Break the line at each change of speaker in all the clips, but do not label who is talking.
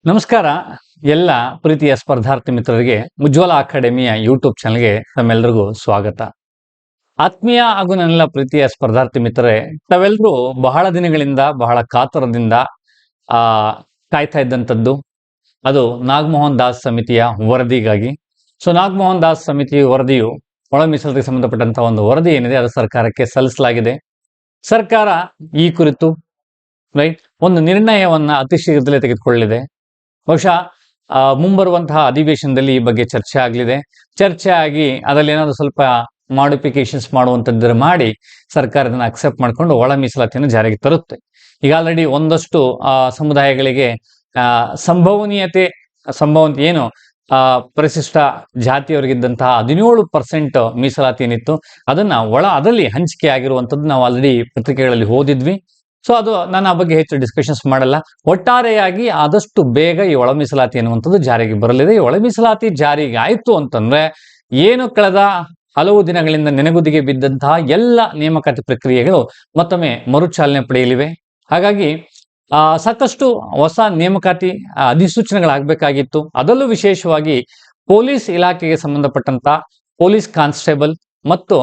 ನಮಸ್ಕಾರ. ಎಲ್ಲ ಪ್ರೀತಿಯ ಸ್ಪರ್ಧಾರ್ಥಿ ಮಿತ್ರರಿಗೆ ಉಜ್ವಲ ಅಕಾಡೆಮಿಯ ಯೂಟ್ಯೂಬ್ ಚಾನಲ್ಗೆ ತಮ್ಮೆಲ್ಲರಿಗೂ ಸ್ವಾಗತ. ಆತ್ಮೀಯ ಹಾಗೂ ನನ್ನೆಲ್ಲ ಪ್ರೀತಿಯ ಸ್ಪರ್ಧಾರ್ಥಿ ಮಿತ್ರರೇ, ತಾವೆಲ್ಲರೂ ಬಹಳ ದಿನಗಳಿಂದ ಬಹಳ ಕಾತರದಿಂದ ಆ ಕಾಯ್ತಾ ಇದ್ದಂಥದ್ದು ಅದು ನಾಗಮೋಹನ್ ದಾಸ್ ಸಮಿತಿಯ ವರದಿಗಾಗಿ. ನಾಗಮೋಹನ್ ದಾಸ್ ಸಮಿತಿ ವರದಿಯು ಒಳ ಮೀಸಲಾತಿಗೆ ಸಂಬಂಧಪಟ್ಟಂತಹ ಒಂದು ವರದಿ ಏನಿದೆ ಅದು ಸರ್ಕಾರಕ್ಕೆ ಸಲ್ಲಿಸಲಾಗಿದೆ. ಸರ್ಕಾರ ಈ ಕುರಿತು ಒಂದು ನಿರ್ಣಯವನ್ನ ಅತಿ ಶೀಘ್ರದಲ್ಲೇ ತೆಗೆದುಕೊಳ್ಳಲಿದೆ. ಬಹುಶಃ ಮುಂಬರುವಂತಹ ಅಧಿವೇಶನದಲ್ಲಿ ಈ ಬಗ್ಗೆ ಚರ್ಚೆ ಆಗಲಿದೆ. ಚರ್ಚೆ ಆಗಿ ಅದರಲ್ಲಿ ಏನಾದರೂ ಸ್ವಲ್ಪ ಮಾಡಿಫಿಕೇಶನ್ಸ್ ಮಾಡುವಂಥದ್ದು ಮಾಡಿ ಸರ್ಕಾರ ಇದನ್ನು ಅಕ್ಸೆಪ್ಟ್ ಮಾಡಿಕೊಂಡು ಒಳ ಮೀಸಲಾತಿಯನ್ನು ಜಾರಿಗೆ ತರುತ್ತೆ. ಈಗ ಆಲ್ರೆಡಿ ಒಂದಷ್ಟು ಸಮುದಾಯಗಳಿಗೆ ಸಂಭವನೀಯತೆ ಏನು ಪರಿಶಿಷ್ಟ ಜಾತಿಯವರಿಗಿದ್ದಂತಹ 17% ಮೀಸಲಾತಿ ಏನಿತ್ತು ಅದನ್ನ ಅದರಲ್ಲಿ ಹಂಚಿಕೆ ಆಗಿರುವಂಥದ್ದು ನಾವು ಆಲ್ರೆಡಿ ಪತ್ರಿಕೆಗಳಲ್ಲಿ ಓದಿದ್ವಿ. ಅದು ನಾನು ಆ ಬಗ್ಗೆ ಹೆಚ್ಚು ಡಿಸ್ಕಷನ್ಸ್ ಮಾಡಲ್ಲ. ಒಟ್ಟಾರೆಯಾಗಿ ಆದಷ್ಟು ಬೇಗ ಈ ಒಳ ಮೀಸಲಾತಿ ಅನ್ನುವಂಥದ್ದು ಜಾರಿಗೆ ಬರಲಿದೆ. ಈ ಒಳ ಮೀಸಲಾತಿ ಜಾರಿಗೆ ಆಯ್ತು ಅಂತಂದ್ರೆ ಏನು ಕಳೆದ ಹಲವು ದಿನಗಳಿಂದ ನೆನೆಗುದಿಗೆ ಬಿದ್ದಂತಹ ಎಲ್ಲ ನೇಮಕಾತಿ ಪ್ರಕ್ರಿಯೆಗಳು ಮತ್ತೊಮ್ಮೆ ಮರುಚಾಲನೆ ಪಡೆಯಲಿವೆ. ಹಾಗಾಗಿ ಸಾಕಷ್ಟು ಹೊಸ ನೇಮಕಾತಿ ಅಧಿಸೂಚನೆಗಳಾಗಬೇಕಾಗಿತ್ತು. ಅದರಲ್ಲೂ ವಿಶೇಷವಾಗಿ ಪೊಲೀಸ್ ಇಲಾಖೆಗೆ ಸಂಬಂಧಪಟ್ಟಂತ ಪೊಲೀಸ್ ಕಾನ್ಸ್ಟೇಬಲ್ ಮತ್ತು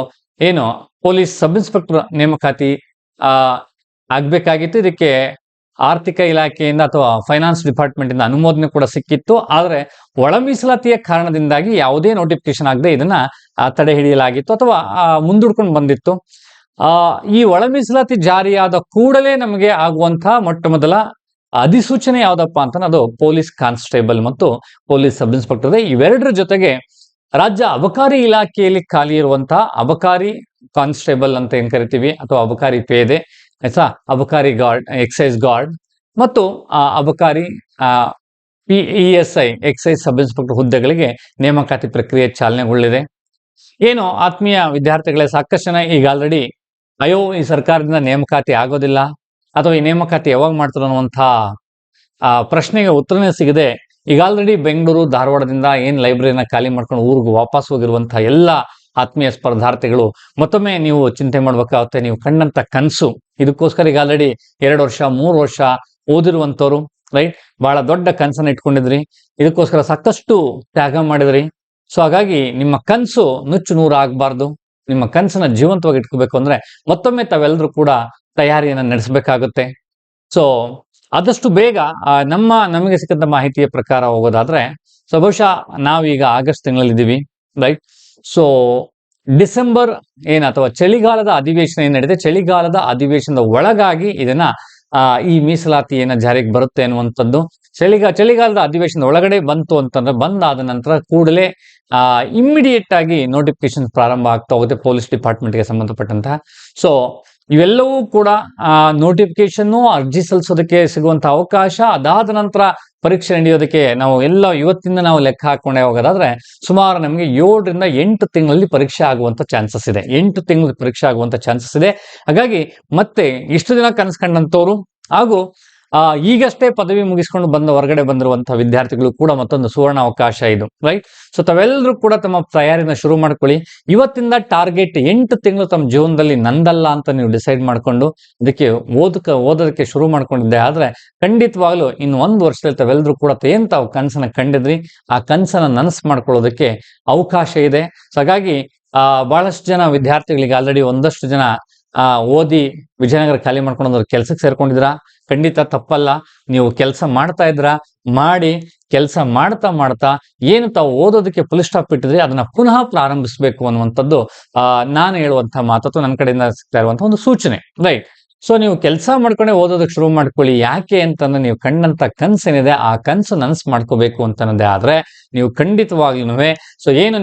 ಪೊಲೀಸ್ ಸಬ್ ಇನ್ಸ್ಪೆಕ್ಟರ್ ನೇಮಕಾತಿ ಆಗ್ಬೇಕಾಗಿತ್ತು. ಇದಕ್ಕೆ ಆರ್ಥಿಕ ಇಲಾಖೆಯಿಂದ ಅಥವಾ ಫೈನಾನ್ಸ್ ಡಿಪಾರ್ಟ್ಮೆಂಟ್ ಇಂದ ಅನುಮೋದನೆ ಕೂಡ ಸಿಕ್ಕಿತ್ತು. ಆದರೆ ಒಳ ಮೀಸಲಾತಿಯ ಕಾರಣದಿಂದಾಗಿ ಯಾವುದೇ ನೋಟಿಫಿಕೇಶನ್ ಆಗದೆ ಇದನ್ನ ತಡೆ ಹಿಡಿಯಲಾಗಿತ್ತು ಅಥವಾ ಮುಂದೂಡ್ಕೊಂಡು ಬಂದಿತ್ತು. ಈ ಒಳ ಮೀಸಲಾತಿ ಜಾರಿಯಾದ ಕೂಡಲೇ ನಮಗೆ ಆಗುವಂತಹ ಮೊಟ್ಟ ಮೊದಲ ಅಧಿಸೂಚನೆ ಯಾವ್ದಪ್ಪ ಅಂತ ಅದು ಪೊಲೀಸ್ ಕಾನ್ಸ್ಟೇಬಲ್ ಮತ್ತು ಪೊಲೀಸ್ ಸಬ್ ಇನ್ಸ್ಪೆಕ್ಟರ್. ಇವೆರಡರ ಜೊತೆಗೆ ರಾಜ್ಯ ಅಬಕಾರಿ ಇಲಾಖೆಯಲ್ಲಿ ಖಾಲಿ ಇರುವಂತಹ ಅಬಕಾರಿ ಕಾನ್ಸ್ಟೇಬಲ್ ಅಂತ ಏನ್ ಕರಿತೀವಿ ಅಥವಾ ಅಬಕಾರಿ ಪೇದೆ, ಅಬಕಾರಿ ಗಾರ್ಡ್, ಎಕ್ಸೈಸ್ ಗಾರ್ಡ್ ಮತ್ತು ಅಬಕಾರಿ PESI ಎಕ್ಸೈಸ್ ಸಬ್ ಇನ್ಸ್ಪೆಕ್ಟರ್ ಹುದ್ದೆಗಳಿಗೆ ನೇಮಕಾತಿ ಪ್ರಕ್ರಿಯೆ ಚಾಲನೆಗೊಳ್ಳಿದೆ. ಆತ್ಮೀಯ ವಿದ್ಯಾರ್ಥಿಗಳೇ, ಸಾಕಷ್ಟು ಜನ ಈಗ ಆಲ್ರೆಡಿ ಈ ಸರ್ಕಾರದಿಂದ ನೇಮಕಾತಿ ಆಗೋದಿಲ್ಲ ಅಥವಾ ಈ ನೇಮಕಾತಿ ಯಾವಾಗ ಮಾಡ್ತಾರೆ ಅನ್ನುವಂತಹ ಪ್ರಶ್ನೆಗೆ ಉತ್ತರನೇ ಸಿಗದೆ ಈಗ ಆಲ್ರೆಡಿ ಬೆಂಗಳೂರು ಧಾರವಾಡದಿಂದ ಲೈಬ್ರರಿನ ಖಾಲಿ ಮಾಡ್ಕೊಂಡು ಊರಿಗೆ ವಾಪಸ್ ಹೋಗಿರುವಂತಹ ಎಲ್ಲ ಆತ್ಮೀಯ ಸ್ಪರ್ಧಾರ್ಥಿಗಳು ಮತ್ತೊಮ್ಮೆ ನೀವು ಚಿಂತೆ ಮಾಡ್ಬೇಕಾಗುತ್ತೆ. ನೀವು ಕಂಡಂತ ಕನಸು ಇದಕ್ಕೋಸ್ಕರ ಈಗ ಆಲ್ರೆಡಿ 2 ವರ್ಷ 3 ವರ್ಷ ಓದಿರುವಂತವ್ರು ಬಹಳ ದೊಡ್ಡ ಕನಸನ್ನ ಇಟ್ಕೊಂಡಿದ್ರಿ. ಇದಕ್ಕೋಸ್ಕರ ಸಾಕಷ್ಟು ತ್ಯಾಗ ಮಾಡಿದ್ರಿ. ಹಾಗಾಗಿ ನಿಮ್ಮ ಕನಸು ನುಚ್ಚು ನೂರು ಆಗ್ಬಾರ್ದು. ನಿಮ್ಮ ಕನಸನ್ನ ಜೀವಂತವಾಗಿ ಇಟ್ಕೋಬೇಕು ಅಂದ್ರೆ ಮತ್ತೊಮ್ಮೆ ತಾವೆಲ್ಲರೂ ಕೂಡ ತಯಾರಿಯನ್ನ ನಡೆಸಬೇಕಾಗುತ್ತೆ. ಆದಷ್ಟು ಬೇಗ ನಮಗೆ ಸಿಕ್ಕಂತ ಮಾಹಿತಿಯ ಪ್ರಕಾರ ಹೋಗೋದಾದ್ರೆ ಬಹುಶಃ ನಾವೀಗ ಆಗಸ್ಟ್ ತಿಂಗಳಲ್ಲಿ ಇದ್ದೀವಿ. ಡಿಸೆಂಬರ್ ಅಥವಾ ಚಳಿಗಾಲದ ಅಧಿವೇಶನ ಏನ್ ನಡೀತೆ, ಚಳಿಗಾಲದ ಅಧಿವೇಶನದ ಒಳಗಾಗಿ ಇದನ್ನ ಈ ಮೀಸಲಾತಿ ಜಾರಿಗೆ ಬರುತ್ತೆ ಅನ್ನುವಂಥದ್ದು. ಚಳಿಗಾಲದ ಅಧಿವೇಶನದ ಒಳಗಡೆ ಬಂತು ಅಂತಂದ್ರೆ ಬಂದಾದ ನಂತರ ಕೂಡಲೇ ಇಮ್ಮಿಡಿಯೇಟ್ ಆಗಿ ನೋಟಿಫಿಕೇಶನ್ ಪ್ರಾರಂಭ ಆಗ್ತಾ ಹೋಗುತ್ತೆ ಪೊಲೀಸ್ ಡಿಪಾರ್ಟ್ಮೆಂಟ್ಗೆ ಸಂಬಂಧಪಟ್ಟಂತಹ. ಇವೆಲ್ಲವೂ ಕೂಡ ನೋಟಿಫಿಕೇಶನ್ ಅರ್ಜಿ ಸಲ್ಲಿಸೋದಕ್ಕೆ ಸಿಗುವಂತಹ ಅವಕಾಶ, ಅದಾದ ನಂತರ ಪರೀಕ್ಷೆ ನಡೆಯೋದಕ್ಕೆ ಇವತ್ತಿಂದ ನಾವು ಲೆಕ್ಕ ಹಾಕೊಂಡೇ ಹೋಗೋದಾದ್ರೆ ಸುಮಾರು ನಮಗೆ 7 ರಿಂದ 8 ತಿಂಗಳಲ್ಲಿ ಪರೀಕ್ಷೆ ಆಗುವಂತ ಚಾನ್ಸಸ್ ಇದೆ. 8 ತಿಂಗಳು ಪರೀಕ್ಷೆ ಆಗುವಂತ ಚಾನ್ಸಸ್ ಇದೆ. ಹಾಗಾಗಿ ಮತ್ತೆ ಇಷ್ಟು ದಿನ ಕನಸ್ಕೊಂಡಂತವ್ರು ಹಾಗೂ ಈಗಷ್ಟೇ ಪದವಿ ಮುಗಿಸ್ಕೊಂಡು ಹೊರಗಡೆ ಬಂದಿರುವಂತಹ ವಿದ್ಯಾರ್ಥಿಗಳು ಕೂಡ ಮತ್ತೊಂದು ಸುವರ್ಣ ಅವಕಾಶ ಇದು. ತಾವೆಲ್ಲರೂ ಕೂಡ ತಮ್ಮ ತಯಾರಿನ ಶುರು ಮಾಡ್ಕೊಳ್ಳಿ. ಇವತ್ತಿಂದ ಟಾರ್ಗೆಟ್ 8 ತಿಂಗಳು ತಮ್ಮ ಜೀವನದಲ್ಲಿ ನಂದಲ್ಲ ಅಂತ ನೀವು ಡಿಸೈಡ್ ಮಾಡ್ಕೊಂಡು ಅದಕ್ಕೆ ಓದೋದಕ್ಕೆ ಶುರು ಮಾಡ್ಕೊಂಡಿದ್ದೆ ಆದ್ರೆ ಖಂಡಿತವಾಗ್ಲೂ ಇನ್ನು 1 ವರ್ಷದಲ್ಲಿ ತಾವೆಲ್ಲರೂ ಕೂಡ ತಾವು ಕನಸನ್ನ ಕಂಡಿದ್ರಿ ಆ ಕನಸನ್ನ ನನಸು ಮಾಡ್ಕೊಳ್ಳೋದಕ್ಕೆ ಅವಕಾಶ ಇದೆ. ಹಾಗಾಗಿ ಬಹಳಷ್ಟು ಜನ ವಿದ್ಯಾರ್ಥಿಗಳಿಗೆ ಆಲ್ರೆಡಿ ಒಂದಷ್ಟು ಜನ ಓದಿ ವಿಜಯನಗರ ಖಾಲಿ ಮಾಡ್ಕೊಂಡು ಕೆಲ್ಸಕ್ಕೆ ಸೇರ್ಕೊಂಡಿದ್ರ, ಖಂಡಿತ ತಪ್ಪಲ್ಲ. ನೀವು ಕೆಲಸ ಮಾಡ್ತಾ ಇದ್ರ ಮಾಡಿ ಕೆಲಸ ಮಾಡ್ತಾ ತಾವು ಓದೋದಕ್ಕೆ ಫುಲ್ ಸ್ಟಾಪ್ ಇಟ್ಟಿದ್ರಿ ಅದನ್ನ ಪುನಃ ಪ್ರಾರಂಭಿಸಬೇಕು ಅನ್ನುವಂಥದ್ದು ನಾನು ಹೇಳುವಂತಹ ಮಾತು, ನನ್ನ ಕಡೆಯಿಂದ ಸಿಗ್ತಾ ಇರುವಂತಹ ಒಂದು ಸೂಚನೆ. ನೀವು ಕೆಲಸ ಮಾಡ್ಕೊಂಡೆ ಓದೋದಕ್ಕೆ ಶುರು ಮಾಡ್ಕೊಳ್ಳಿ. ಯಾಕೆ ಅಂತಂದ್ರೆ ನೀವು ಕಂಡಂತ ಕನ್ಸೇನಿದೆ ಆ ಕನ್ಸು ನನಸು ಮಾಡ್ಕೋಬೇಕು ಅಂತನ್ನೋದೇ ಆದ್ರೆ ನೀವು ಖಂಡಿತವಾಗ್ಲೂ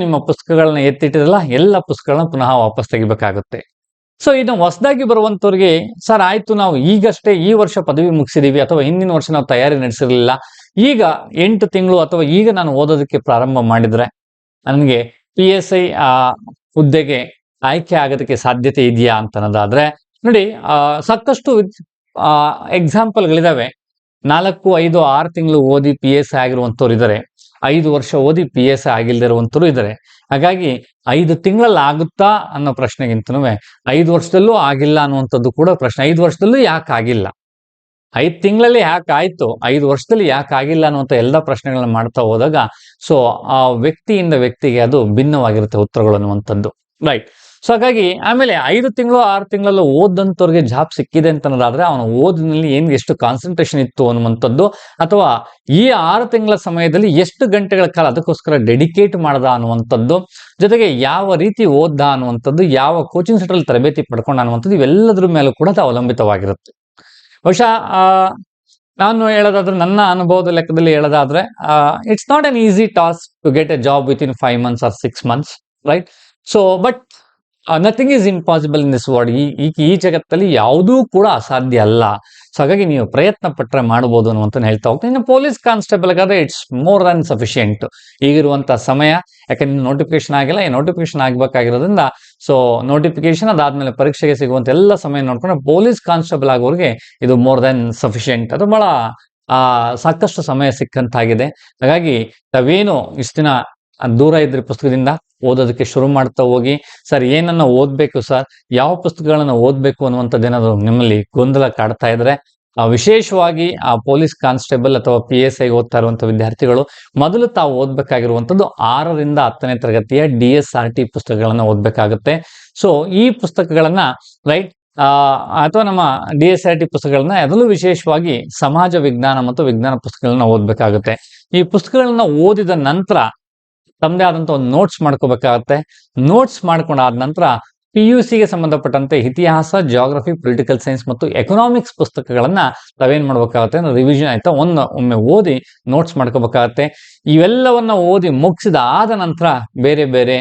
ನಿಮ್ಮ ಪುಸ್ತಕಗಳನ್ನ ಎತ್ತಿಟ್ಟಿರಲ್ಲ ಎಲ್ಲ ಪುಸ್ತಕಗಳನ್ನ ಪುನಃ ವಾಪಸ್ ತೆಗಿಬೇಕಾಗುತ್ತೆ. ಇನ್ನು ಹೊಸದಾಗಿ ಬರುವಂತವ್ರಿಗೆ ಸರ್ ಆಯ್ತು, ನಾವು ಈಗಷ್ಟೇ ಈ ವರ್ಷ ಪದವಿ ಮುಗಿಸಿದೀವಿ ಅಥವಾ ಹಿಂದಿನ ವರ್ಷ ನಾವು ತಯಾರಿ ನಡೆಸಿರ್ಲಿಲ್ಲ, ಈಗ 8 ತಿಂಗಳು ಅಥವಾ ಈಗ ನಾನು ಓದೋದಕ್ಕೆ ಪ್ರಾರಂಭ ಮಾಡಿದ್ರೆ ನನಗೆ PSI ಹುದ್ದೆಗೆ ಆಯ್ಕೆ ಆಗೋದಕ್ಕೆ ಸಾಧ್ಯತೆ ಇದೆಯಾ ಅಂತ ಅನ್ನೋದಾದ್ರೆ ನೋಡಿ, ಸಾಕಷ್ಟು ಎಕ್ಸಾಂಪಲ್ಗಳಿದಾವೆ. 4, 5, 6 ತಿಂಗಳು ಓದಿ PSI ಆಗಿರುವಂತವ್ರು ಇದ್ದಾರೆ, 5 ವರ್ಷ ಓದಿ PSI ಆಗಿಲ್ದಿರುವಂತರು ಇದ್ದಾರೆ. ಹಾಗಾಗಿ 5 ತಿಂಗಳಲ್ಲಿ ಆಗುತ್ತಾ ಅನ್ನೋ ಪ್ರಶ್ನೆಗಿಂತನೂ 5 ವರ್ಷದಲ್ಲೂ ಆಗಿಲ್ಲ ಅನ್ನುವಂಥದ್ದು ಕೂಡ ಪ್ರಶ್ನೆ. 5 ವರ್ಷದಲ್ಲೂ ಯಾಕೆ ಆಗಿಲ್ಲ? 5 ತಿಂಗಳಲ್ಲಿ ಯಾಕೆ ಆಯ್ತು, 5 ವರ್ಷದಲ್ಲಿ ಯಾಕೆ ಆಗಿಲ್ಲ ಅನ್ನುವಂಥ ಎಲ್ಲ ಪ್ರಶ್ನೆಗಳನ್ನ ಮಾಡ್ತಾ ಹೋದಾಗ ಸೊ ಆ ವ್ಯಕ್ತಿಯಿಂದ ವ್ಯಕ್ತಿಗೆ ಅದು ಭಿನ್ನವಾಗಿರುತ್ತೆ ಉತ್ತರಗಳು ಅನ್ನುವಂಥದ್ದು. ರೈಟ್. ಸೊ ಹಾಗಾಗಿ ಆಮೇಲೆ 5 ತಿಂಗಳು 6 ತಿಂಗಳಲ್ಲೂ ಓದಂತವ್ರಿಗೆ ಜಾಬ್ ಸಿಕ್ಕಿದೆ ಅಂತ ಅನ್ನೋದಾದ್ರೆ ಅವನ ಓದಿನಲ್ಲಿ ಎಷ್ಟು ಕಾನ್ಸಂಟ್ರೇಷನ್ ಇತ್ತು ಅನ್ನುವಂಥದ್ದು, ಅಥವಾ ಈ 6 ತಿಂಗಳ ಸಮಯದಲ್ಲಿ ಎಷ್ಟು ಗಂಟೆಗಳ ಕಾಲ ಅದಕ್ಕೋಸ್ಕರ ಡೆಡಿಕೇಟ್ ಮಾಡ್ದ ಅನ್ನುವಂಥದ್ದು, ಜೊತೆಗೆ ಯಾವ ರೀತಿ ಓದ್ದ ಅನ್ನುವಂಥದ್ದು, ಯಾವ ಕೋಚಿಂಗ್ ಸೆಂಟರ್ ಅಲ್ಲಿ ತರಬೇತಿ ಪಡ್ಕೊಂಡ ಅನ್ನುವಂಥದ್ದು, ಇವೆಲ್ಲದ್ರ ಮೇಲೂ ಕೂಡ ಅದು ಅವಲಂಬಿತವಾಗಿರುತ್ತೆ. ಬಹುಶಃ ನಾನು ಹೇಳೋದಾದ್ರೆ, ನನ್ನ ಅನುಭವದ ಲೆಕ್ಕದಲ್ಲಿ ಹೇಳೋದಾದ್ರೆ, it's not an easy task to get a job within 5 months or 6 months, right? So but nothing is impossible in this world. ಈ ಜಗತ್ತಲ್ಲಿ ಯಾವುದೂ ಕೂಡ ಅಸಾಧ್ಯ ಅಲ್ಲ. ಸೊ ಹಾಗಾಗಿ ನೀವು ಪ್ರಯತ್ನ ಪಟ್ಟರೆ ಮಾಡಬಹುದು ಅನ್ನುವಂತ ಹೇಳ್ತಾ ಹೋಗ್ತೀನಿ. ಇನ್ನು ಪೊಲೀಸ್ ಕಾನ್ಸ್ಟೇಬಲ್ ಆದ್ರೆ ಇಟ್ಸ್ ಮೋರ್ ದನ್ ಸಫಿಶಿಯೆಂಟ್ ಈಗಿರುವಂತ ಸಮಯ. ಯಾಕಂದ್ರೆ ನೋಟಿಫಿಕೇಶನ್ ಆಗಿಲ್ಲ, ಈ ನೋಟಿಫಿಕೇಶನ್ ಆಗ್ಬೇಕಾಗಿರೋದ್ರಿಂದ ಸೊ ನೋಟಿಫಿಕೇಶನ್ ಅದಾದ್ಮೇಲೆ ಪರೀಕ್ಷೆಗೆ ಸಿಗುವಂತ ಎಲ್ಲ ಸಮಯ ನೋಡ್ಕೊಂಡು ಪೊಲೀಸ್ ಕಾನ್ಸ್ಟೇಬಲ್ ಆಗೋರಿಗೆ ಇದು ಮೋರ್ ದನ್ ಸಫಿಶಿಯೆಂಟ್. ಅದು ಬಹಳ ಸಾಕಷ್ಟು ಸಮಯ ಸಿಕ್ಕಂತಾಗಿದೆ. ಹಾಗಾಗಿ ತಾವೇನು ಇಷ್ಟು ದಿನ ದೂರ ಇದ್ರಿ ಪುಸ್ತಕದಿಂದ, ಓದೋದಕ್ಕೆ ಶುರು ಮಾಡ್ತಾ ಹೋಗಿ. ಸರ್ ಏನನ್ನ ಓದ್ಬೇಕು ಸರ್, ಯಾವ ಪುಸ್ತಕಗಳನ್ನ ಓದ್ಬೇಕು ಅನ್ನುವಂಥದ್ದೇನಾದ್ರು ನಿಮ್ಮಲ್ಲಿ ಗೊಂದಲ ಕಾಡ್ತಾ ಇದ್ರೆ, ವಿಶೇಷವಾಗಿ ಆ ಪೊಲೀಸ್ ಕಾನ್ಸ್ಟೇಬಲ್ ಅಥವಾ PSI ಓದ್ತಾ ಇರುವಂತ ವಿದ್ಯಾರ್ಥಿಗಳು ಮೊದಲು ತಾವು ಓದ್ಬೇಕಾಗಿರುವಂತದ್ದು 6ರಿಂದ 10ನೇ ತರಗತಿಯ DSRT ಪುಸ್ತಕಗಳನ್ನ ಓದ್ಬೇಕಾಗುತ್ತೆ. ಸೊ ಈ ಪುಸ್ತಕಗಳನ್ನ ರೈಟ್ ಅಥವಾ ನಮ್ಮ DSRT ಪುಸ್ತಕಗಳನ್ನ ಅದರಲ್ಲೂ ವಿಶೇಷವಾಗಿ ಸಮಾಜ ವಿಜ್ಞಾನ ಮತ್ತು ವಿಜ್ಞಾನ ಪುಸ್ತಕಗಳನ್ನ ಓದ್ಬೇಕಾಗುತ್ತೆ. ಈ ಪುಸ್ತಕಗಳನ್ನ ಓದಿದ ನಂತರ ತಮ್ಮದೇ ಆದಂತ ಒಂದು ನೋಟ್ಸ್ ಮಾಡ್ಕೋಬೇಕಾಗತ್ತೆ. ನೋಟ್ಸ್ ಮಾಡ್ಕೊಂಡಾದ ನಂತರ PUCಗೆ ಸಂಬಂಧಪಟ್ಟಂತೆ ಇತಿಹಾಸ, ಜಿಯೋಗ್ರಫಿ, ಪೊಲಿಟಿಕಲ್ ಸೈನ್ಸ್ ಮತ್ತು ಎಕನಾಮಿಕ್ಸ್ ಪುಸ್ತಕಗಳನ್ನ ತಾವೇನ್ ಮಾಡ್ಬೇಕಾಗತ್ತೆ ಅಂದ್ರೆ ರಿವಿಷನ್ ಆಯ್ತಾ ಒಮ್ಮೆ ಓದಿ ನೋಟ್ಸ್ ಮಾಡ್ಕೋಬೇಕಾಗತ್ತೆ. ಇವೆಲ್ಲವನ್ನ ಓದಿ ಮುಗಿಸಿದ ನಂತರ ಬೇರೆ ಬೇರೆ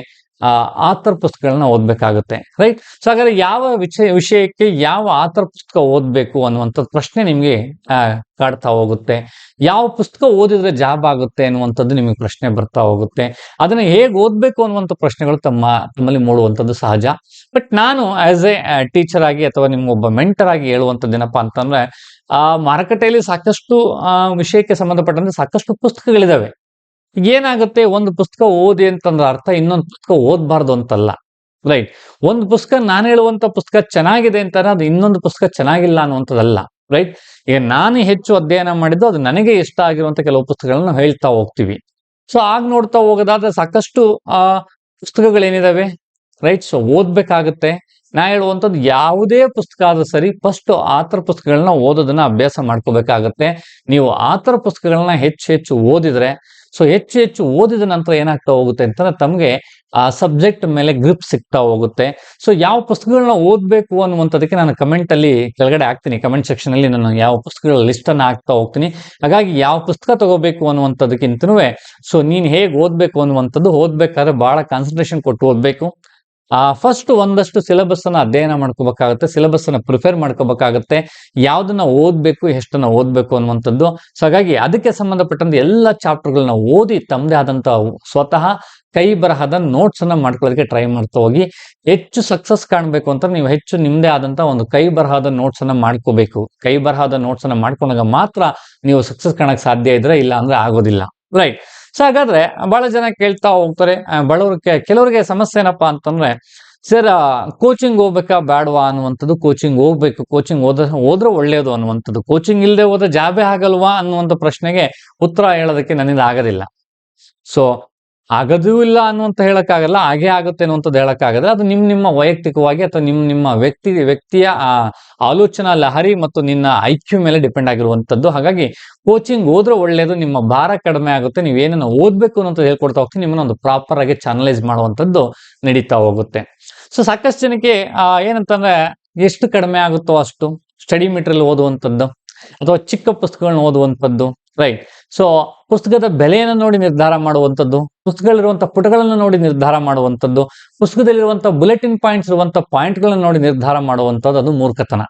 ಆಥರ್ ಪುಸ್ತಕಗಳನ್ನ ಓದ್ಬೇಕಾಗುತ್ತೆ. ರೈಟ್. ಸೊ ಹಾಗಾದ್ರೆ ಯಾವ ವಿಷಯಕ್ಕೆ ಯಾವ ಆಥರ್ ಪುಸ್ತಕ ಓದ್ಬೇಕು ಅನ್ನುವಂಥ ಪ್ರಶ್ನೆ ನಿಮ್ಗೆ ಕಾಡ್ತಾ ಹೋಗುತ್ತೆ. ಯಾವ ಪುಸ್ತಕ ಓದಿದ್ರೆ ಜಾಬ್ ಆಗುತ್ತೆ ಅನ್ನುವಂಥದ್ದು ನಿಮಗೆ ಪ್ರಶ್ನೆ ಬರ್ತಾ ಹೋಗುತ್ತೆ. ಅದನ್ನ ಹೇಗೆ ಓದ್ಬೇಕು ಅನ್ನುವಂಥ ಪ್ರಶ್ನೆಗಳು ತಮ್ಮಲ್ಲಿ ಮೂಡುವಂಥದ್ದು ಸಹಜ. ಬಟ್ ನಾನು ಆಸ್ ಎ ಟೀಚರ್ ಆಗಿ ಅಥವಾ ನಿಮ್ಗೊಬ್ಬ ಮೆಂಟರ್ ಆಗಿ ಹೇಳುವಂಥದ್ದೇನಪ್ಪಾ ಅಂತಂದ್ರೆ, ಮಾರುಕಟ್ಟೆಯಲ್ಲಿ ಸಾಕಷ್ಟು ವಿಷಯಕ್ಕೆ ಸಂಬಂಧಪಟ್ಟಂತೆ ಸಾಕಷ್ಟು ಪುಸ್ತಕಗಳಿದಾವೆ. ಏನಾಗುತ್ತೆ, ಒಂದು ಪುಸ್ತಕ ಓದಿ ಅಂತಂದ್ರೆ ಅರ್ಥ ಇನ್ನೊಂದು ಪುಸ್ತಕ ಓದ್ಬಾರ್ದು ಅಂತಲ್ಲ. ರೈಟ್. ಒಂದು ಪುಸ್ತಕ ನಾನು ಹೇಳುವಂತ ಪುಸ್ತಕ ಚೆನ್ನಾಗಿದೆ ಅಂತಾನೆ ಅದು ಇನ್ನೊಂದು ಪುಸ್ತಕ ಚೆನ್ನಾಗಿಲ್ಲ ಅನ್ನುವಂಥದ್ದಲ್ಲ. ರೈಟ್. ಈಗ ನಾನು ಹೆಚ್ಚು ಅಧ್ಯಯನ ಮಾಡಿದ್ದು ಅದು ನನಗೆ ಇಷ್ಟ ಆಗಿರುವಂತ ಕೆಲವು ಪುಸ್ತಕಗಳನ್ನ ಹೇಳ್ತಾ ಹೋಗ್ತೀವಿ. ಸೊ ಆಗ ನೋಡ್ತಾ ಹೋಗೋದಾದ್ರೆ ಸಾಕಷ್ಟು ಪುಸ್ತಕಗಳೇನಿದಾವೆ. ರೈಟ್. ಸೊ ಓದ್ಬೇಕಾಗುತ್ತೆ. ನಾ ಹೇಳುವಂಥದ್ದು ಯಾವುದೇ ಪುಸ್ತಕ ಆದ್ರೂ ಸರಿ, ಫಸ್ಟ್ ಆಥರ್ ಪುಸ್ತಕಗಳನ್ನ ಓದೋದನ್ನ ಅಭ್ಯಾಸ ಮಾಡ್ಕೋಬೇಕಾಗತ್ತೆ. ನೀವು ಆಥರ್ ಪುಸ್ತಕಗಳನ್ನ ಹೆಚ್ಚು ಓದಿದ್ರೆ, ಸೊ ಹೆಚ್ಚು ಓದಿದ ನಂತರ ಏನಾಗ್ತಾ ಹೋಗುತ್ತೆ ಅಂತಂದ್ರೆ ತಮಗೆ ಆ ಸಬ್ಜೆಕ್ಟ್ ಮೇಲೆ ಗ್ರಿಪ್ ಸಿಗ್ತಾ ಹೋಗುತ್ತೆ. ಸೊ ಯಾವ ಪುಸ್ತಕಗಳನ್ನ ಓದ್ಬೇಕು ಅನ್ನುವಂಥದಕ್ಕೆ ನಾನು ಕಮೆಂಟ್ ಅಲ್ಲಿ ಕೆಳಗಡೆ ಹಾಕ್ತೀನಿ, ಕಮೆಂಟ್ ಸೆಕ್ಷನ್ ಅಲ್ಲಿ ನಾನು ಯಾವ ಪುಸ್ತಕಗಳ ಲಿಸ್ಟ್ ಅನ್ನ ಹಾಕ್ತಾ ಹೋಗ್ತೀನಿ. ಹಾಗಾಗಿ ಯಾವ ಪುಸ್ತಕ ತಗೋಬೇಕು ಅನ್ನುವಂಥದಕ್ಕಿಂತನೂ ಸೊ ನೀನ್ ಹೇಗೆ ಓದ್ಬೇಕು ಅನ್ನುವಂಥದ್ದು, ಓದ್ಬೇಕಾದ್ರೆ ಬಹಳ ಕಾನ್ಸಂಟ್ರೇಷನ್ ಕೊಟ್ಟು ಓದ್ಬೇಕು. ಫಸ್ಟ್ ಒಂದಷ್ಟು ಸಿಲೆಬಸ್ ಅನ್ನ ಅಧ್ಯಯನ ಮಾಡ್ಕೋಬೇಕಾಗುತ್ತೆ, ಸಿಲೆಬಸ್ ಅನ್ನ ಪ್ರಿಫೇರ್ ಮಾಡ್ಕೋಬೇಕಾಗುತ್ತೆ, ಯಾವ್ದನ್ನ ಓದ್ಬೇಕು, ಎಷ್ಟನ್ನ ಓದ್ಬೇಕು ಅನ್ನುವಂಥದ್ದು. ಸೊ ಹಾಗಾಗಿ ಅದಕ್ಕೆ ಸಂಬಂಧಪಟ್ಟಂತ ಎಲ್ಲ ಚಾಪ್ಟರ್ಗಳನ್ನ ಓದಿ ತಮ್ಮದೇ ಆದಂತ ಸ್ವತಃ ಕೈ ಬರಹದ ನೋಟ್ಸ್ ಅನ್ನ ಮಾಡ್ಕೊಳ್ಳೋದಕ್ಕೆ ಟ್ರೈ ಮಾಡ್ತಾ ಹೋಗಿ. ಹೆಚ್ಚು ಸಕ್ಸಸ್ ಕಾಣಬೇಕು ಅಂತ ನೀವು ಹೆಚ್ಚು ನಿಮ್ದೇ ಆದಂತ ಒಂದು ಕೈ ಬರಹದ ನೋಟ್ಸ್ ಅನ್ನ ಮಾಡ್ಕೋಬೇಕು. ಕೈ ಬರಹದ ನೋಟ್ಸ್ ಅನ್ನ ಮಾಡ್ಕೊಂಡಾಗ ಮಾತ್ರ ನೀವು ಸಕ್ಸಸ್ ಕಾಣಕ್ ಸಾಧ್ಯ ಇದ್ರೆ, ಇಲ್ಲ ಅಂದ್ರೆ ಆಗೋದಿಲ್ಲ. ರೈಟ್. ಸೊ ಹಾಗಾದ್ರೆ ಬಹಳ ಜನ ಕೇಳ್ತಾ ಹೋಗ್ತಾರೆ, ಕೆಲವರಿಗೆ ಸಮಸ್ಯೆ ಏನಪ್ಪಾ ಅಂತಂದ್ರೆ, ಸರ್ ಕೋಚಿಂಗ್ ಹೋಗ್ಬೇಕಾ ಬೇಡವಾ ಅನ್ನುವಂಥದ್ದು, ಕೋಚಿಂಗ್ ಹೋಗ್ಬೇಕು, ಕೋಚಿಂಗ್ ಹೋದ್ರೆ ಒಳ್ಳೇದು ಅನ್ನುವಂಥದ್ದು, ಕೋಚಿಂಗ್ ಇಲ್ಲದೆ ಹೋದ್ರೆ ಜಾಬೇ ಆಗಲ್ವಾ ಅನ್ನುವಂಥ ಪ್ರಶ್ನೆಗೆ ಉತ್ತರ ಹೇಳೋದಕ್ಕೆ ನನ್ನಿಂದ ಆಗೋದಿಲ್ಲ. ಸೊ ಆಗದೂ ಇಲ್ಲ ಅನ್ನುವಂತ ಹೇಳಕ್ಕಾಗಲ್ಲ, ಹಾಗೆ ಆಗುತ್ತೆ ಅನ್ನುವಂಥದ್ದು ಹೇಳಕ್ಕಾಗಲ್ಲ. ಅದು ನಿಮ್ಮ ವೈಯಕ್ತಿಕವಾಗಿ ಅಥವಾ ನಿಮ್ಮ ವ್ಯಕ್ತಿಯ ಆಲೋಚನಾ ಲಹರಿ ಮತ್ತು ನಿನ್ನ IQ ಮೇಲೆ ಡಿಪೆಂಡ್ ಆಗಿರುವಂತದ್ದು. ಹಾಗಾಗಿ ಕೋಚಿಂಗ್ ಹೋದ್ರೆ ಒಳ್ಳೇದು, ನಿಮ್ಮ ಭಾರ ಕಡಿಮೆ ಆಗುತ್ತೆ, ನೀವೇನನ್ನ ಓದ್ಬೇಕು ಅನ್ನೋದು ಹೇಳ್ಕೊಡ್ತಾ ಹೋಗ್ತೀನಿ, ನಿಮ್ಮನ್ನ ಒಂದು ಪ್ರಾಪರ್ ಆಗಿ ಚಾನಲೈಸ್ ಮಾಡುವಂಥದ್ದು ನಡೀತಾ ಹೋಗುತ್ತೆ. ಸೊ ಸಾಕಷ್ಟು ಜನಕ್ಕೆ ಏನಂತಂದ್ರೆ, ಎಷ್ಟು ಕಡಿಮೆ ಆಗುತ್ತೋ ಅಷ್ಟು ಸ್ಟಡಿ ಮೆಟೀರಿಯಲ್ ಓದುವಂಥದ್ದು ಅಥವಾ ಚಿಕ್ಕ ಪುಸ್ತಕಗಳನ್ನ ಓದುವಂಥದ್ದು. ರೈಟ್. ಸೊ ಪುಸ್ತಕದ ಬೆಲೆಯನ್ನು ನೋಡಿ ನಿರ್ಧಾರ ಮಾಡುವಂಥದ್ದು, ಪುಸ್ತಕದಲ್ಲಿರುವಂತಹ ಪುಟಗಳನ್ನು ನೋಡಿ ನಿರ್ಧಾರ ಮಾಡುವಂಥದ್ದು, ಪುಸ್ತಕದಲ್ಲಿರುವಂತಹ ಬುಲೆಟಿನ್ ಪಾಯಿಂಟ್ಸ್ ಇರುವಂತಹ ಪಾಯಿಂಟ್ಗಳನ್ನ ನೋಡಿ ನಿರ್ಧಾರ ಮಾಡುವಂಥದ್ದು, ಅದು ಮೂರ್ಖತನ.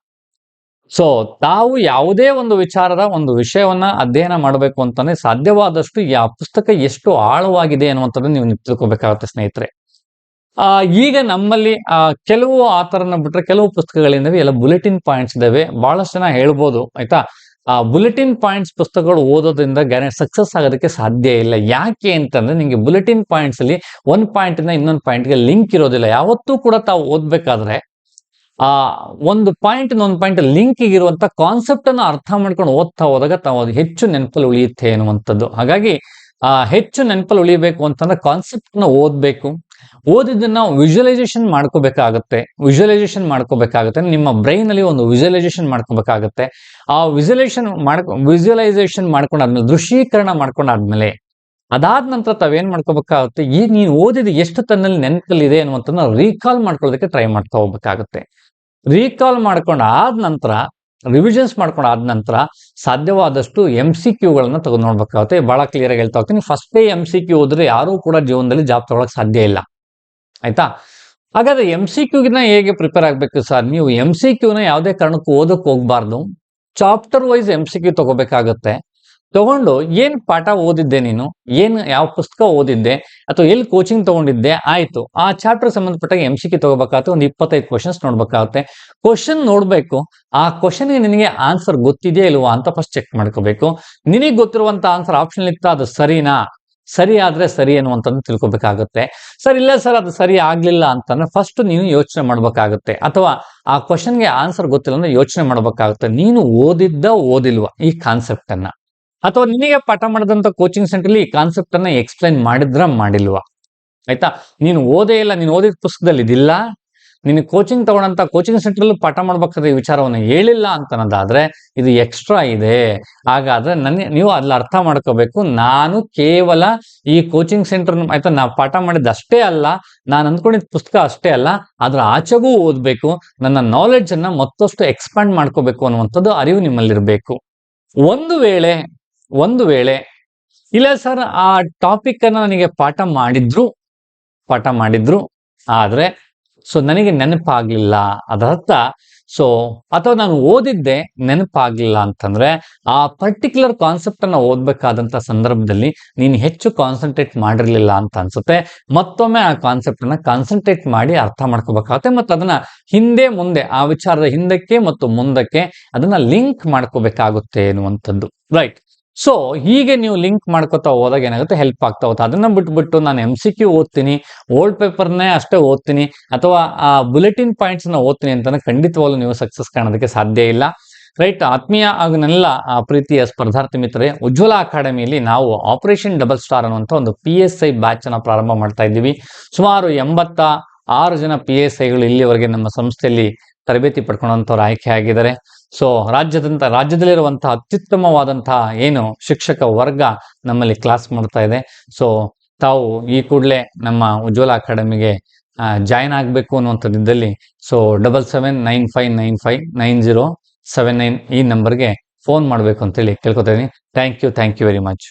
ಸೊ ತಾವು ಯಾವುದೇ ಒಂದು ವಿಚಾರದ ಒಂದು ವಿಷಯವನ್ನ ಅಧ್ಯಯನ ಮಾಡಬೇಕು ಅಂತಂದ್ರೆ ಸಾಧ್ಯವಾದಷ್ಟು ಆ ಪುಸ್ತಕ ಎಷ್ಟು ಆಳವಾಗಿದೆ ಅನ್ನುವಂಥದ್ದು ನೀವು ತಿಳ್ಕೊಬೇಕಾಗುತ್ತೆ ಸ್ನೇಹಿತರೆ. ಈಗ ನಮ್ಮಲ್ಲಿ ಕೆಲವು ಆಥರನ್ನ ಬಿಟ್ರೆ ಕೆಲವು ಪುಸ್ತಕಗಳಿಂದವೆ, ಎಲ್ಲ ಬುಲೆಟಿನ್ ಪಾಯಿಂಟ್ಸ್ ಇದಾವೆ. ಬಹಳಷ್ಟು ಜನ ಹೇಳ್ಬೋದು ಆಯ್ತಾ, ಬುಲೆಟಿನ್ ಪಾಯಿಂಟ್ಸ್ ಪುಸ್ತಕಗಳು ಓದೋದ್ರಿಂದ ಸಕ್ಸಸ್ ಆಗೋದಕ್ಕೆ ಸಾಧ್ಯ ಇಲ್ಲ. ಯಾಕೆ ಅಂತಂದ್ರೆ, ನಿಮಗೆ ಬುಲೆಟಿನ್ ಪಾಯಿಂಟ್ಸ್ ಅಲ್ಲಿ ಒಂದು ಪಾಯಿಂಟ್ ಇಂದ ಇನ್ನೊಂದು ಪಾಯಿಂಟ್ಗೆ ಲಿಂಕ್ ಇರೋದಿಲ್ಲ. ಯಾವತ್ತೂ ಕೂಡ ತಾವು ಓದ್ಬೇಕಾದ್ರೆ ಆ ಒಂದು ಪಾಯಿಂಟ್ ಒಂದು ಪಾಯಿಂಟ್ ಲಿಂಕ್ ಇರುವಂತ ಕಾನ್ಸೆಪ್ಟ್ ಅನ್ನು ಅರ್ಥ ಮಾಡ್ಕೊಂಡು ಓದ್ತಾ ಹೋದಾಗ ತಾವು ಅದು ಹೆಚ್ಚು ನೆನಪಲ್ಲಿ ಉಳಿಯುತ್ತೆ ಅನ್ನುವಂಥದ್ದು. ಹಾಗಾಗಿ ಹೆಚ್ಚು ನೆನಪಲ್ಲಿ ಉಳಿಬೇಕು ಅಂತಂದ್ರೆ ಕಾನ್ಸೆಪ್ಟ್ ನ ಓದ್ಬೇಕು. ಓದಿದ್ದನ್ನ ವಿಜುವಲೈಸೇಷನ್ ಮಾಡ್ಕೋಬೇಕಾಗತ್ತೆ. ನಿಮ್ಮ ಬ್ರೈನ್ ಅಲ್ಲಿ ಒಂದು ವಿಜುವಲೈಸೇಷನ್ ಮಾಡ್ಕೋಬೇಕಾಗತ್ತೆ. ಆ ವಿಜುವಲೈಸೇಷನ್ ಮಾಡ್ಕೊಂಡಾದ್ಮೇಲೆ, ದೃಶ್ಯೀಕರಣ ಮಾಡ್ಕೊಂಡಾದ್ಮೇಲೆ, ಅದಾದ ನಂತರ ತಾವೇನ್ ಮಾಡ್ಕೋಬೇಕಾಗುತ್ತೆ, ಈ ನೀನು ಓದಿದ ಎಷ್ಟು ತನ್ನಲ್ಲಿ ನೆನಪಲ್ಲಿದೆ ಅನ್ನುವಂಥದ್ದನ್ನ ರೀಕಾಲ್ ಮಾಡ್ಕೊಳ್ಳೋದಕ್ಕೆ ಟ್ರೈ ಮಾಡ್ತಾ ಹೋಗ್ಬೇಕಾಗುತ್ತೆ. ರೀಕಾಲ್ ಮಾಡ್ಕೊಂಡು ಆದ ನಂತರ, ರಿವಿಷನ್ಸ್ ಮಾಡ್ಕೊಂಡು ಆದ ನಂತರ ಸಾಧ್ಯವಾದಷ್ಟು MCQ ಗಳನ್ನ ತೆಗೆದು ನೋಡ್ಬೇಕಾಗುತ್ತೆ. ಬಹಳ ಕ್ಲಿಯರ್ ಆಗಿ ಹೇಳ್ತಾ ಹೋಗ್ತೀನಿ. ಫಸ್ಟ್ ಡೇ MCQ ಓದಿದ್ರೆ ಯಾರು ಕೂಡ ಜೀವನದಲ್ಲಿ ಜಾಬ್ ತಗೊಳಕ್ ಸಾಧ್ಯ ಇಲ್ಲ. ಆಯ್ತಾ? ಹಾಗಾದ್ರೆ MCQ ಗಿನ ಹೇಗೆ ಪ್ರಿಪೇರ್ ಆಗ್ಬೇಕು ಸರ್? ನೀವು MCQ ನ ಯಾವುದೇ ಕಾರಣಕ್ಕೂ ಓದಕ್ ಹೋಗ್ಬಾರ್ದು. ಚಾಪ್ಟರ್ ವೈಸ್ MCQ ತಗೋಬೇಕಾಗತ್ತೆ. ತಗೊಂಡು ಏನ್ ಪಾಠ ಓದಿದ್ದೆ ನೀನು, ಯಾವ ಪುಸ್ತಕ ಓದಿದ್ದೆ, ಅಥವಾ ಎಲ್ಲಿ ಕೋಚಿಂಗ್ ತಗೊಂಡಿದ್ದೆ, ಆಯ್ತು, ಆ ಚಾಪ್ಟರ್ ಸಂಬಂಧಪಟ್ಟಾಗ MCQ ತಗೋಬೇಕಾಗುತ್ತೆ. ಒಂದು 25 ಕ್ವಶನ್ಸ್ ನೋಡ್ಬೇಕಾಗುತ್ತೆ. ಕ್ವಶನ್ ನೋಡ್ಬೇಕು, ಆ ಕ್ವಶನ್ಗೆ ನಿನಗೆ ಆನ್ಸರ್ ಗೊತ್ತಿದೆಯಾ ಇಲ್ವಾ ಅಂತ ಫಸ್ಟ್ ಚೆಕ್ ಮಾಡ್ಕೋಬೇಕು. ನಿನಗೆ ಗೊತ್ತಿರುವಂತ ಆನ್ಸರ್ ಆಪ್ಷನ್ ಇತ್ತ, ಅದು ಸರಿನಾ? ಸರಿ ಆದ್ರೆ ಸರಿ ಅನ್ನುವಂಥದ್ದು ತಿಳ್ಕೊಬೇಕಾಗುತ್ತೆ. ಸರ್ ಇಲ್ಲ ಸರ್ ಅದು ಸರಿ ಆಗ್ಲಿಲ್ಲ ಅಂತಂದ್ರೆ ಫಸ್ಟ್ ನೀನು ಯೋಚನೆ ಮಾಡ್ಬೇಕಾಗುತ್ತೆ. ಅಥವಾ ಆ ಕ್ವಶನ್ಗೆ ಆನ್ಸರ್ ಗೊತ್ತಿಲ್ಲ ಅಂದ್ರೆ ಯೋಚನೆ ಮಾಡ್ಬೇಕಾಗುತ್ತೆ. ನೀನು ಓದಿಲ್ವಾ ಈ ಕಾನ್ಸೆಪ್ಟ್ ಅನ್ನ, ಅಥವಾ ನಿನಗೆ ಪಾಠ ಮಾಡಿದಂತ ಕೋಚಿಂಗ್ ಸೆಂಟರ್ ಈ ಕಾನ್ಸೆಪ್ಟ್ ಅನ್ನ ಎಕ್ಸ್ಪ್ಲೈನ್ ಮಾಡಿಲ್ವಾ? ಆಯ್ತಾ? ನೀನು ಓದೇ ಇಲ್ಲ, ನೀನು ಓದಿದ ಪುಸ್ತಕದಲ್ಲಿ ಇದಿಲ್ಲ, ನಿನ್ನ ಕೋಚಿಂಗ್ ತಗೊಂಡಂತ ಕೋಚಿಂಗ್ ಸೆಂಟರ್ ಪಾಠ ಮಾಡ್ಬೇಕಾದ್ರೆ ಈ ವಿಚಾರವನ್ನು ಹೇಳಿಲ್ಲ ಅಂತ ಅನ್ನೋದಾದ್ರೆ ಇದು ಎಕ್ಸ್ಟ್ರಾ ಇದೆ. ಹಾಗಾದ್ರೆ ನೀವು ಅಲ್ಲಿ ಅರ್ಥ ಮಾಡ್ಕೋಬೇಕು, ನಾನು ಕೇವಲ ಈ ಕೋಚಿಂಗ್ ಸೆಂಟರ್ ಆಯ್ತಾ ನಾ ಪಾಠ ಮಾಡಿದ ಅಷ್ಟೇ ಅಲ್ಲ, ನಾನು ಅಂದ್ಕೊಂಡಿದ್ದ ಪುಸ್ತಕ ಅಷ್ಟೇ ಅಲ್ಲ, ಅದ್ರ ಆಚೆಗೂ ಓದ್ಬೇಕು, ನನ್ನ ನಾಲೆಡ್ಜ್ ಅನ್ನ ಮತ್ತಷ್ಟು ಎಕ್ಸ್ಪ್ಯಾಂಡ್ ಮಾಡ್ಕೋಬೇಕು ಅನ್ನುವಂಥದ್ದು ಅರಿವು ನಿಮ್ಮಲ್ಲಿರ್ಬೇಕು. ಒಂದು ವೇಳೆ ಇಲ್ಲ ಸರ್ ಆ ಟಾಪಿಕ್ ಅನ್ನ ನನಗೆ ಪಾಠ ಮಾಡಿದ್ರು ಆದ್ರೆ ನನಗೆ ನೆನಪಾಗ್ಲಿಲ್ಲ, ಅದರ್ಥ ಅಥವಾ ನಾನು ಓದಿದ್ದೆ ನೆನಪಾಗ್ಲಿಲ್ಲ ಅಂತಂದ್ರೆ ಆ ಪರ್ಟಿಕ್ಯುಲರ್ ಕಾನ್ಸೆಪ್ಟ್ ಅನ್ನ ಓದ್ಬೇಕಾದಂತ ಸಂದರ್ಭದಲ್ಲಿ ನೀನು ಹೆಚ್ಚು ಕಾನ್ಸಂಟ್ರೇಟ್ ಮಾಡಿರ್ಲಿಲ್ಲ ಅಂತ ಅನ್ಸುತ್ತೆ. ಮತ್ತೊಮ್ಮೆ ಆ ಕಾನ್ಸೆಪ್ಟ್ ಅನ್ನ ಕಾನ್ಸಂಟ್ರೇಟ್ ಮಾಡಿ ಅರ್ಥ ಮಾಡ್ಕೋಬೇಕಾಗುತ್ತೆ. ಮತ್ತೆ ಅದನ್ನ ಹಿಂದೆ ಮುಂದೆ, ಆ ವಿಚಾರದ ಹಿಂದಕ್ಕೆ ಮತ್ತು ಮುಂದಕ್ಕೆ ಅದನ್ನ ಲಿಂಕ್ ಮಾಡ್ಕೋಬೇಕಾಗುತ್ತೆ ಅನ್ನುವಂಥದ್ದು. ರೈಟ್. ಹೀಗೆ ನೀವು ಲಿಂಕ್ ಮಾಡ್ಕೋತಾ ಹೋದಾಗ ಏನಾಗುತ್ತೆ, ಹೆಲ್ಪ್ ಆಗ್ತಾ ಹೋಗುತ್ತೆ. ಅದನ್ನ ಬಿಟ್ಬಿಟ್ಟು ನಾನು MCQ ಓದ್ತೀನಿ, ಓಲ್ಡ್ ಪೇಪರ್ನೇ ಅಷ್ಟೇ ಓದ್ತೀನಿ, ಅಥವಾ ಆ ಬುಲೆಟಿನ್ ಪಾಯಿಂಟ್ಸ್ ನ ಓದ್ತೀನಿ ಅಂತಾನೆ ಖಂಡಿತವಾಗ್ಲೂ ನೀವು ಸಕ್ಸಸ್ ಕಾಣೋದಕ್ಕೆ ಸಾಧ್ಯ ಇಲ್ಲ. ರೈಟ್. ಆತ್ಮೀಯ ಹಾಗೂ ನನ್ನ ಪ್ರೀತಿಯ ಸ್ಪರ್ಧಾರ್ಥಿ ಮಿತ್ರರೇ, ಉಜ್ವಲ ಅಕಾಡೆಮಿಯಲ್ಲಿ ನಾವು ಆಪರೇಷನ್ ಡಬಲ್ ಸ್ಟಾರ್ ಅನ್ನುವಂಥ ಒಂದು PSI ಬ್ಯಾಚ್ ಅನ್ನ ಪ್ರಾರಂಭ ಮಾಡ್ತಾ ಇದ್ದೀವಿ. ಸುಮಾರು 86 ಜನ PSIಗಳು ಇಲ್ಲಿವರೆಗೆ ನಮ್ಮ ಸಂಸ್ಥೆಯಲ್ಲಿ ತರಬೇತಿ ಪಡ್ಕೊಳ್ಳುವಂಥವ್ರು ಆಯ್ಕೆ ಆಗಿದ್ದಾರೆ. ರಾಜ್ಯದಲ್ಲಿರುವಂತಹ ಅತ್ಯುತ್ತಮವಾದಂತಹ ಏನು ಶಿಕ್ಷಕ ವರ್ಗ ನಮ್ಮಲ್ಲಿ ಕ್ಲಾಸ್ ಮಾಡ್ತಾ ಇದೆ. ತಾವು ಈ ಕೂಡಲೇ ನಮ್ಮ ಉಜ್ವಲ ಅಕಾಡೆಮಿಗೆ ಜಾಯಿನ್ ಆಗಬೇಕು ಅನ್ನುವಂಥದ್ದಿದ್ದಲ್ಲಿ 7795959079 ಈ ನಂಬರ್ಗೆ ಫೋನ್ ಮಾಡಬೇಕು ಅಂತೇಳಿ ಕೇಳ್ಕೊತಾ ಇದ್ದೀನಿ. Thank you very much.